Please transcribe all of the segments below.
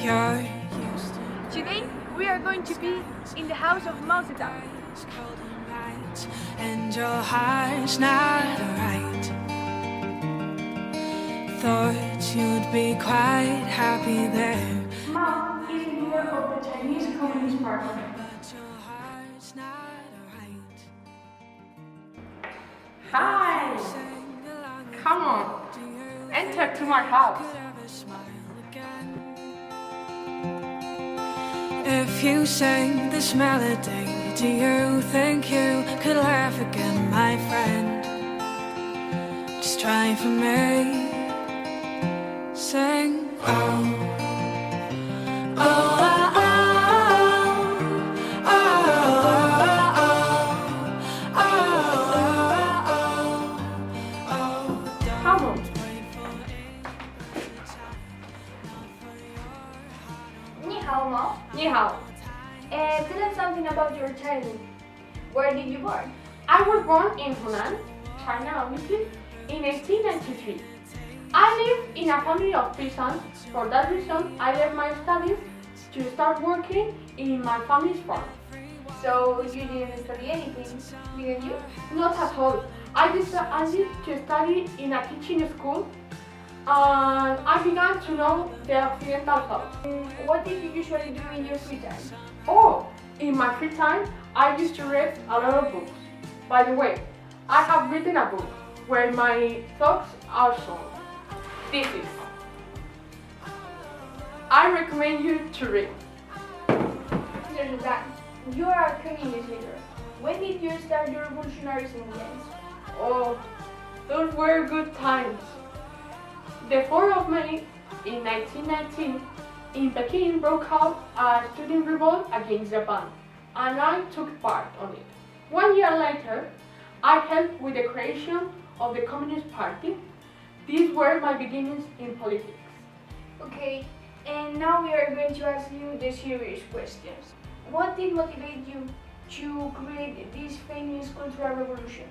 Today we are going to be in the house of Mao Zedong. And your heart's not right. Thought you'd be quite happy there. Mao is the leader of the Chinese Communist Party. But your heart's not right. Hi! Come on, enter to my house. If you sang this melody, do you think you could laugh again, my friend? Just try for me. Sing, oh, oh, oh, oh, oh, oh, oh. Come on. Ni hao, Mao. Ni hao. Tell us something about your childhood. Where did you born? I was born in Hunan, China, obviously, in 1893. I live in a family of 3 sons. For that reason, I left my studies to start working in my family's farm. So you didn't study anything, didn't you? Not at all. I decided to study in a teaching school, and I began to know the Occidental thought. What did you usually do in your free time? Oh, in my free time, I used to read a lot of books. By the way, I have written a book where my thoughts are shown. This is. I recommend you to read. Mr. Sudan, you are a communist leader. When did you start your revolutionary movements? Oh, those were good times. The 4th of May in 1919, in Peking broke out a student revolt against Japan, and I took part on it. 1 year later, I helped with the creation of the Communist Party. These were my beginnings in politics. Okay, and now we are going to ask you the serious questions. What did motivate you to create this famous cultural revolution?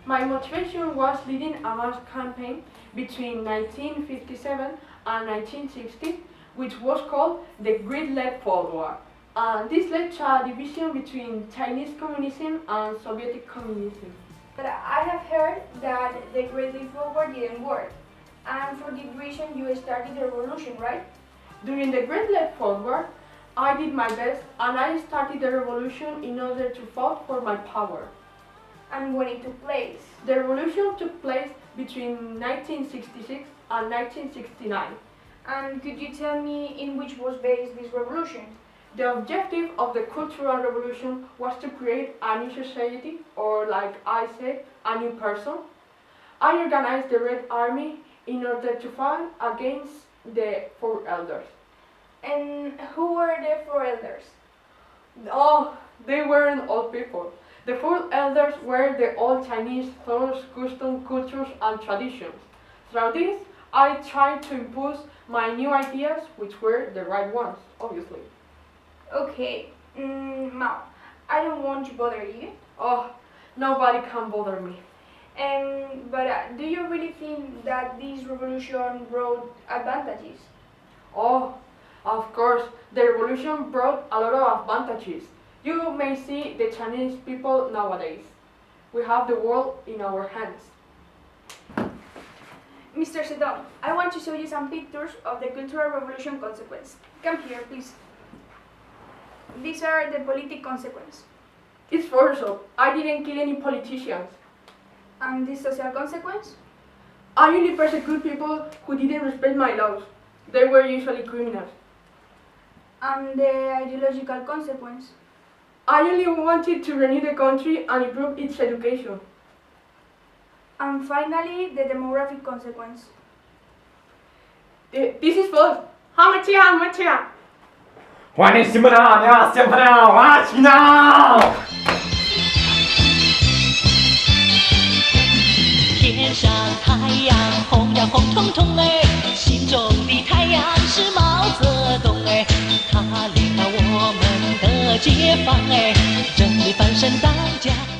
My motivation was leading a mass campaign between 1957 and 1960, which was called the Great Fall War. And this led to a division between Chinese communism and Soviet communism. But I have heard that the Great Fall War didn't work, and for this reason you started the revolution, right? During the Great Fall War, I did my best and I started the revolution in order to fight for my power. And when it took place? The revolution took place between 1966 and 1969. And could you tell me in which was based this revolution? The objective of the Cultural Revolution was to create a new society, or like I said, a new person. I organized the Red Army in order to fight against the 4 elders. And who were the 4 elders? Oh, they weren't old people. The 4 elders were the old Chinese thoughts, customs, cultures, and traditions. Through this, I tried to impose my new ideas, which were the right ones, obviously. Okay, Mao, I don't want to bother you. Oh, nobody can bother me. But do you really think that this revolution brought advantages? Oh, of course, the revolution brought a lot of advantages. You may see the Chinese people nowadays. We have the world in our hands. Mr. Zedong, I want to show you some pictures of the Cultural Revolution consequence. Come here, please. These are the political consequences. It's false. I didn't kill any politicians. And the social consequence? I only persecute people who didn't respect my laws. They were usually criminals. And the ideological consequence? I only wanted to renew the country and improve its education. And finally, the demographic consequence. This is false. 欢迎新朋友，你好，新朋友，我是呢。天上太阳红呀红彤彤哎，心中的太阳是毛泽东哎，他领导我们的解放哎，真理翻身大家。